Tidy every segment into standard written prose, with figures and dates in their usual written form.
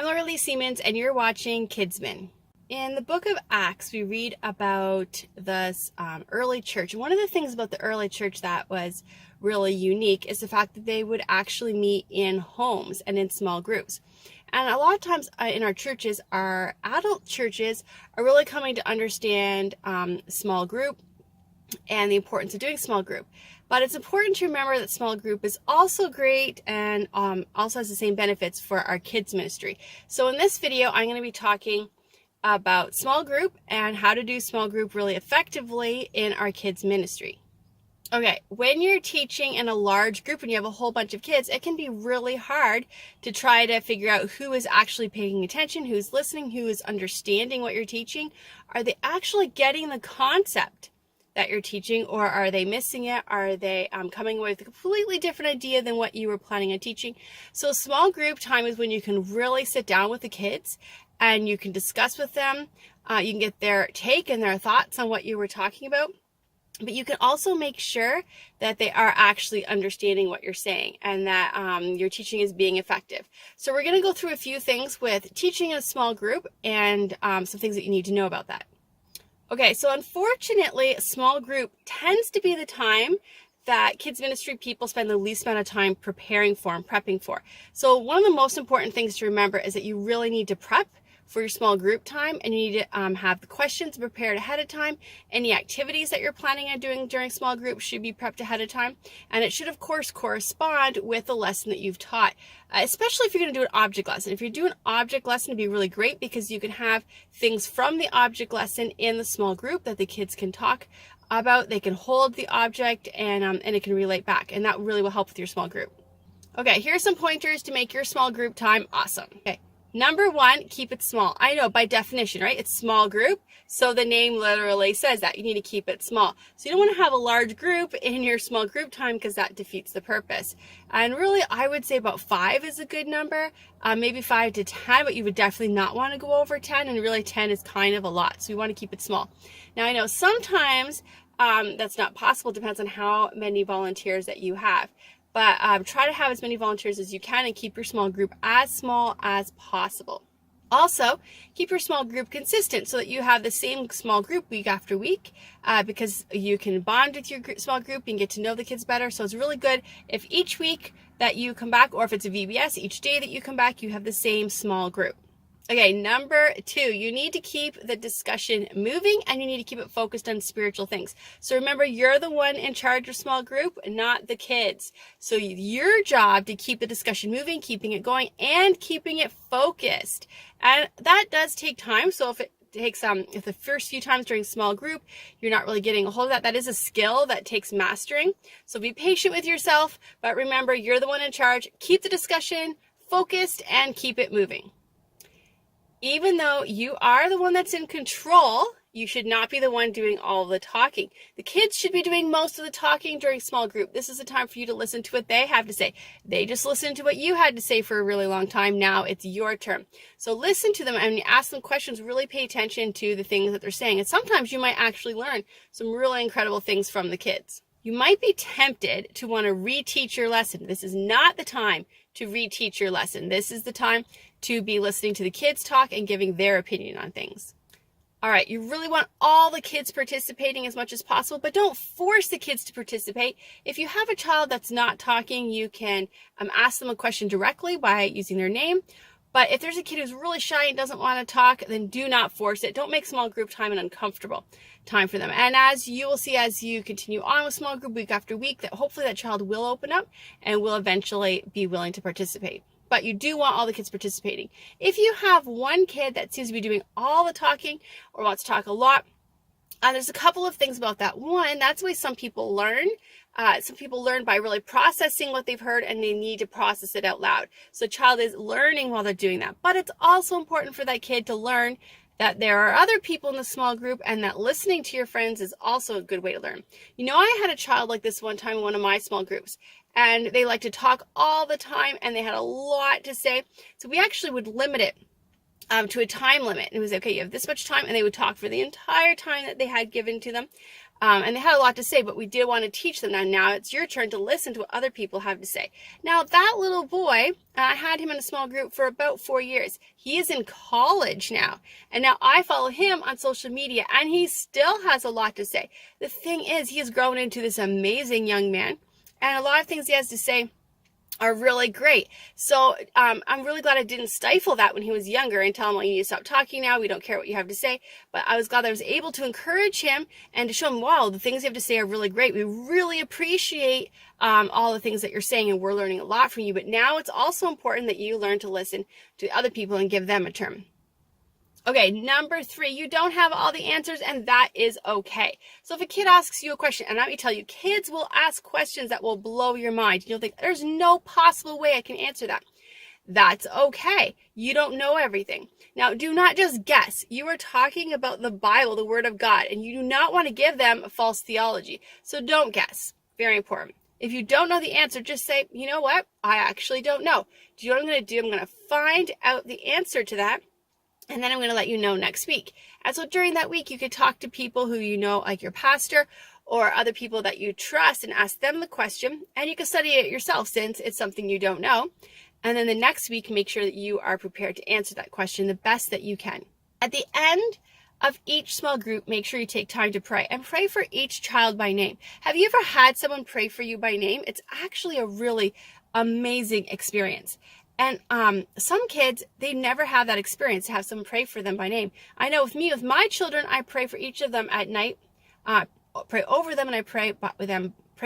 I'm Laura Lee Siemens, and you're watching Kidsman. In the book of Acts, we read about the early church. And one of the things about the early church that was really unique is the fact that they would actually meet in homes and in small groups. And a lot of times in our churches, our adult churches are really coming to understand small group and the importance of doing small group. But it's important to remember that small group is also great and also has the same benefits for our kids ministry. So in this video, I'm going to be talking about small group and how to do small group really effectively in our kids ministry. Okay, when you're teaching in a large group and you have a whole bunch of kids, it can be really hard to try to figure out who is actually paying attention, who's listening, who is understanding what you're teaching. Are they actually getting the concept that you're teaching, or are they missing it? Are they coming away with a completely different idea than what you were planning on teaching? So small group time is when you can really sit down with the kids and you can discuss with them. You can get their take and their thoughts on what you were talking about. But you can also make sure that they are actually understanding what you're saying and that your teaching is being effective. So we're going to go through a few things with teaching in a small group and some things that you need to know about that. Okay, so unfortunately, a small group tends to be the time that kids ministry people spend the least amount of time preparing for and prepping for. So one of the most important things to remember is that you really need to prep for your small group time, and you need to have the questions prepared ahead of time. Any activities that you're planning on doing during small group should be prepped ahead of time, and it should of course correspond with the lesson that you've taught, especially if you're going to do an object lesson. If you're doing an object lesson, it'd be really great because you can have things from the object lesson in the small group that the kids can talk about. They can hold the object and it can relate back, and that really will help with your small group. Okay, here's some pointers to make your small group time awesome. Okay. Number one, keep it small. I know by definition, right? It's small group. So the name literally says that you need to keep it small. So you don't want to have a large group in your small group time because that defeats the purpose. And really, I would say about 5 is a good number, maybe 5 to 10, but you would definitely not want to go over 10. And really 10 is kind of a lot. So you want to keep it small. Now I know sometimes that's not possible. It depends on how many volunteers that you have. But try to have as many volunteers as you can and keep your small group as small as possible. Also, keep your small group consistent so that you have the same small group week after week because you can bond with your small group and get to know the kids better. So it's really good if each week that you come back, or if it's a VBS, each day that you come back, you have the same small group. Okay, number 2, you need to keep the discussion moving and you need to keep it focused on spiritual things. So remember, you're the one in charge of small group, not the kids. So your job to keep the discussion moving, keeping it going, and keeping it focused. And that does take time. So if it takes if the first few times during small group you're not really getting a hold of that, that is a skill that takes mastering. So be patient with yourself, but remember, you're the one in charge. Keep the discussion focused and keep it moving. Even though you are the one that's in control, you should not be the one doing all the talking. The kids should be doing most of the talking during small group. This is a time for you to listen to what they have to say. They just listened to what you had to say for a really long time. Now it's your turn. So listen to them and ask them questions. Really pay attention to the things that they're saying. And sometimes you might actually learn some really incredible things from the kids. You might be tempted to want to reteach your lesson. This is not the time to reteach your lesson. This is the time to be listening to the kids talk and giving their opinion on things. All right, you really want all the kids participating as much as possible, but don't force the kids to participate. If you have a child that's not talking, you can ask them a question directly by using their name. But if there's a kid who's really shy and doesn't want to talk, then do not force it. Don't make small group time an uncomfortable time for them. And as you will see as you continue on with small group week after week, that hopefully that child will open up and will eventually be willing to participate. But you do want all the kids participating. If you have one kid that seems to be doing all the talking or wants to talk a lot, there's a couple of things about that. One, that's the way some people learn. Some people learn by really processing what they've heard, and they need to process it out loud. So the child is learning while they're doing that. But it's also important for that kid to learn that there are other people in the small group and that listening to your friends is also a good way to learn. You know, I had a child like this one time in one of my small groups, and they like to talk all the time and they had a lot to say. So we actually would limit it to a time limit. And it was okay, you have this much time, and they would talk for the entire time that they had given to them. And they had a lot to say, but we did want to teach them. Now it's your turn to listen to what other people have to say. Now that little boy, I had him in a small group for about 4 years. He is in college now. And now I follow him on social media, and he still has a lot to say. The thing is, he has grown into this amazing young man, and a lot of things he has to say are really great. So I'm really glad I didn't stifle that when he was younger and tell him, well, you need to stop talking now. We don't care what you have to say. But I was glad I was able to encourage him and to show him, wow, the things you have to say are really great. We really appreciate all the things that you're saying, and we're learning a lot from you. But now it's also important that you learn to listen to other people and give them a turn. Okay, number 3, you don't have all the answers, and that is okay. So if a kid asks you a question, and let me tell you, kids will ask questions that will blow your mind. You'll think, there's no possible way I can answer that. That's okay. You don't know everything. Now, do not just guess. You are talking about the Bible, the Word of God, and you do not want to give them a false theology. So don't guess. Very important. If you don't know the answer, just say, you know what? I actually don't know. Do you know what I'm going to do? I'm going to find out the answer to that, and then I'm going to let you know next week. And so during that week, you could talk to people who you know, like your pastor or other people that you trust, and ask them the question. And you can study it yourself since it's something you don't know. And then the next week, make sure that you are prepared to answer that question the best that you can. At the end of each small group, make sure you take time to pray, and pray for each child by name. Have you ever had someone pray for you by name? It's actually a really amazing experience. And some kids, they never have that experience to have someone pray for them by name. I know with me, with my children, I pray for each of them at night, pray over them, and I pray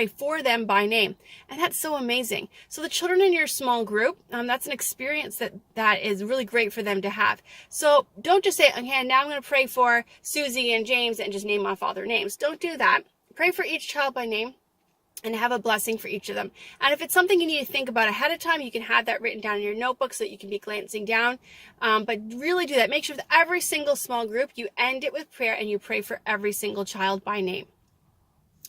for them by name. And that's so amazing. So the children in your small group, that's an experience that is really great for them to have. So don't just say, okay, now I'm going to pray for Susie and James and just name off all their names. Don't do that. Pray for each child by name and have a blessing for each of them. And if it's something you need to think about ahead of time, you can have that written down in your notebook so that you can be glancing down. But really do that. Make sure that every single small group, you end it with prayer and you pray for every single child by name.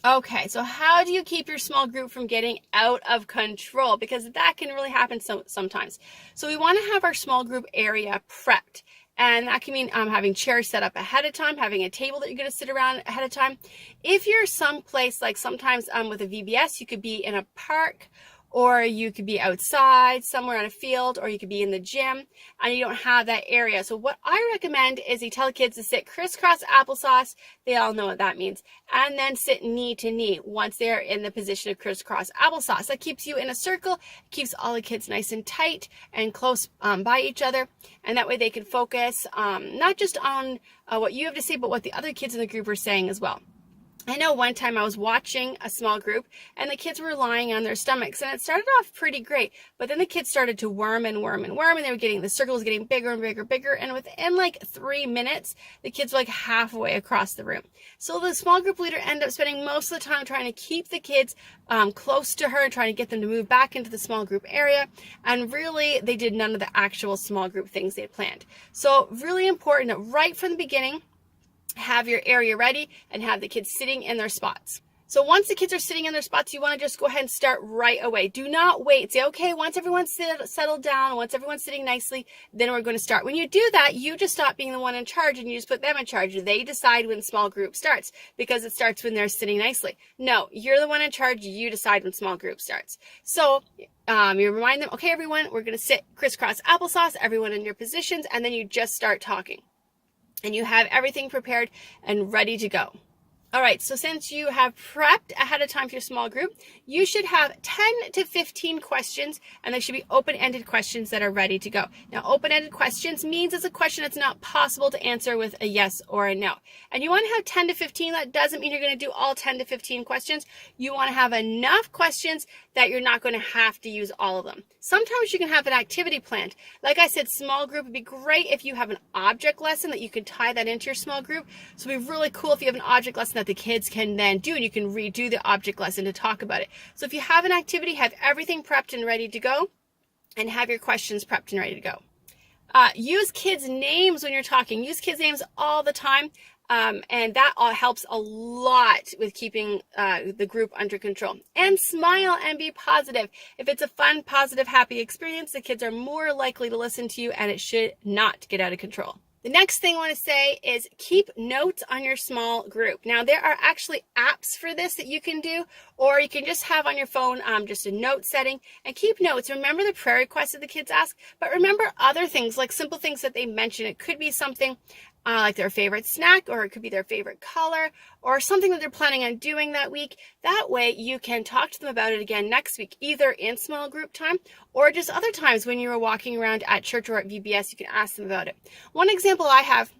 Okay, so how do you keep your small group from getting out of control? Because that can really happen sometimes. So we want to have our small group area prepped. And that can mean having chairs set up ahead of time, having a table that you're going to sit around ahead of time. If you're someplace, like sometimes with a VBS, you could be in a park, or you could be outside somewhere on a field, or you could be in the gym, and you don't have that area. So what I recommend is you tell kids to sit crisscross applesauce. They all know what that means. And then sit knee to knee once they're in the position of crisscross applesauce. That keeps you in a circle, keeps all the kids nice and tight and close by each other. And that way they can focus not just on what you have to say, but what the other kids in the group are saying as well. I know one time I was watching a small group and the kids were lying on their stomachs, and it started off pretty great, but then the kids started to worm, and they were getting, the circle was getting bigger and bigger, and within like 3 minutes, the kids were like halfway across the room. So the small group leader ended up spending most of the time trying to keep the kids close to her, trying to get them to move back into the small group area, and really they did none of the actual small group things they had planned. So really important that right from the beginning, have your area ready and have the kids sitting in their spots. So once the kids are sitting in their spots, you want to just go ahead and start right away. Do not wait. Say, okay, once everyone's settled down, once everyone's sitting nicely, then we're going to start. When you do that, you just stop being the one in charge and you just put them in charge. They decide when small group starts because it starts when they're sitting nicely. No, you're the one in charge. You decide when small group starts. So you remind them, okay, everyone, we're going to sit crisscross applesauce, everyone in your positions, and then you just start talking. And you have everything prepared and ready to go. All right, so since you have prepped ahead of time for your small group, you should have 10 to 15 questions, and they should be open-ended questions that are ready to go. Now, open-ended questions means it's a question that's not possible to answer with a yes or a no. And you want to have 10 to 15. That doesn't mean you're going to do all 10 to 15 questions. You want to have enough questions that you're not going to have to use all of them. Sometimes you can have an activity planned. Like I said, small group would be great if you have an object lesson that you can tie that into your small group. So it'd be really cool if you have an object lesson that the kids can then do, and you can redo the object lesson to talk about it. So if you have an activity, have everything prepped and ready to go, and have your questions prepped and ready to go. Use kids' names when you're talking. Use kids' names all the time. And that all helps a lot with keeping the group under control. And smile and be positive. If it's a fun, positive, happy experience, the kids are more likely to listen to you, and it should not get out of control. The next thing I want to say is keep notes on your small group. Now, there are actually apps for this that you can do, or you can just have on your phone just a note setting and keep notes. Remember the prayer requests that the kids ask, but remember other things, like simple things that they mention. It could be something like their favorite snack, or it could be their favorite color, or something that they're planning on doing that week. That way you can talk to them about it again next week, either in small group time or just other times when you were walking around at church or at VBS, you can ask them about it. One example I have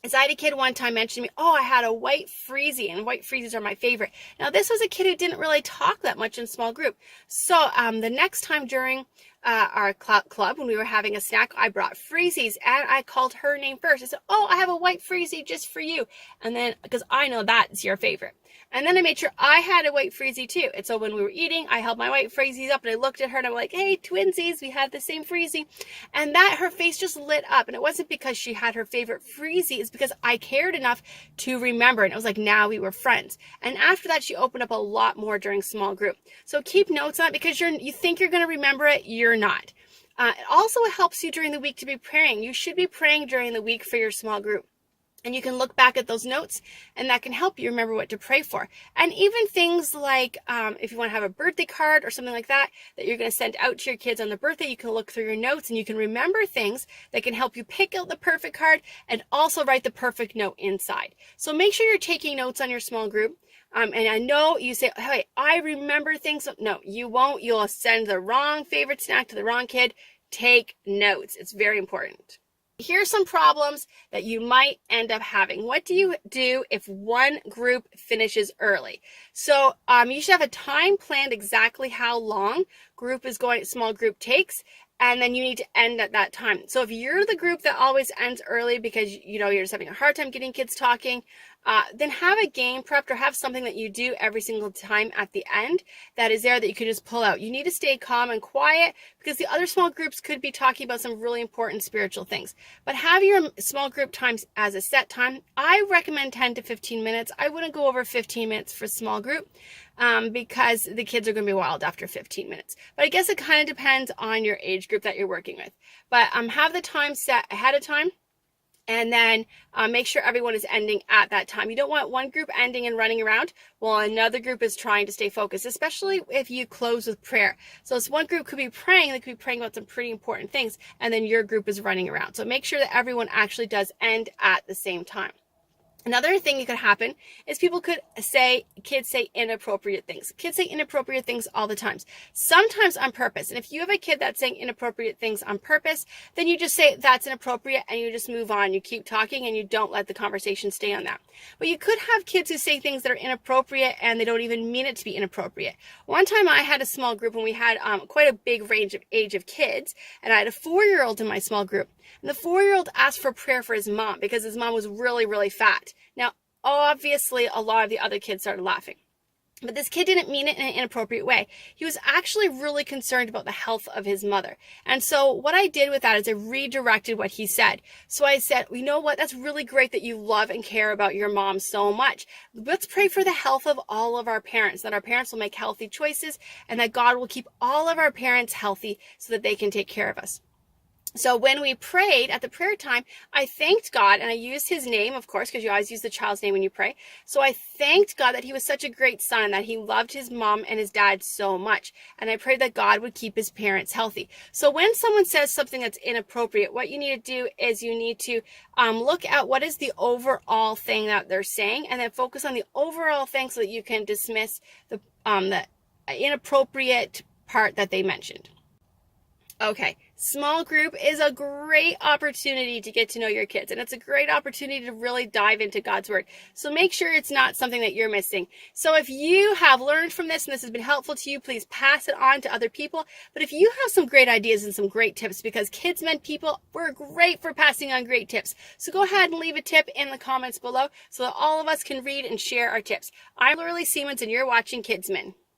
is I had a kid one time mention to me, I had a white freezie, and white freezies are my favorite. Now, this was a kid who didn't really talk that much in small group. So the next time during our club, when we were having a snack, I brought freezies, and I called her name first. I said, I have a white freezie just for you. And then, because I know that's your favorite. And then I made sure I had a white freezie too. And so when we were eating, I held my white freezies up and I looked at her and I'm like, hey, twinsies, we had the same freezie. And that her face just lit up. And it wasn't because she had her favorite freezie. It's because I cared enough to remember. And it was like, now we were friends. And after that, she opened up a lot more during small group. So keep notes on it, because you think you're going to remember it. You're not. It also helps you during the week to be praying. You should be praying during the week for your small group. And you can look back at those notes, and that can help you remember what to pray for. And even things like if you want to have a birthday card or something like that you're going to send out to your kids on their birthday, you can look through your notes and you can remember things that can help you pick out the perfect card and also write the perfect note inside. So make sure you're taking notes on your small group. And I know you say, hey, I remember things. No, you won't. You'll send the wrong favorite snack to the wrong kid. Take notes. It's very important. Here's some problems that you might end up having. What do you do if one group finishes early? So you should have a time planned exactly how long small group takes, and then you need to end at that time. So if you're the group that always ends early because you're just having a hard time getting kids talking, then have a game prepped or have something that you do every single time at the end that is there that you can just pull out. You need to stay calm and quiet because the other small groups could be talking about some really important spiritual things. But have your small group times as a set time. I recommend 10 to 15 minutes. I wouldn't go over 15 minutes for small group because the kids are going to be wild after 15 minutes. But I guess it kind of depends on your age group that you're working with. But have the time set ahead of time. And then make sure everyone is ending at that time. You don't want one group ending and running around while another group is trying to stay focused, especially if you close with prayer. So this one group could be praying, they could be praying about some pretty important things, and then your group is running around. So make sure that everyone actually does end at the same time. Another thing that could happen is kids say inappropriate things. Kids say inappropriate things all the time, sometimes on purpose. And if you have a kid that's saying inappropriate things on purpose, then you just say that's inappropriate and you just move on. You keep talking and you don't let the conversation stay on that. But you could have kids who say things that are inappropriate and they don't even mean it to be inappropriate. One time I had a small group and we had quite a big range of age of kids, and I had a 4-year-old in my small group. And the 4-year-old asked for prayer for his mom because his mom was really, really fat. Now, obviously, a lot of the other kids started laughing. But this kid didn't mean it in an inappropriate way. He was actually really concerned about the health of his mother. And so what I did with that is I redirected what he said. So I said, you know what? That's really great that you love and care about your mom so much. Let's pray for the health of all of our parents, that our parents will make healthy choices and that God will keep all of our parents healthy so that they can take care of us. So when we prayed at the prayer time, I thanked God, and I used his name, of course, because you always use the child's name when you pray. So I thanked God that he was such a great son and that he loved his mom and his dad so much. And I prayed that God would keep his parents healthy. So when someone says something that's inappropriate, what you need to do is you need to look at what is the overall thing that they're saying, and then focus on the overall thing so that you can dismiss the inappropriate part that they mentioned. Okay, small group is a great opportunity to get to know your kids, and it's a great opportunity to really dive into God's word. So make sure it's not something that you're missing. So if you have learned from this and this has been helpful to you, please pass it on to other people. But if you have some great ideas and some great tips, because Kids Meant People, we're great for passing on great tips. So go ahead and leave a tip in the comments below so that all of us can read and share our tips. I'm Lorelei Siemens, and you're watching Kids Men.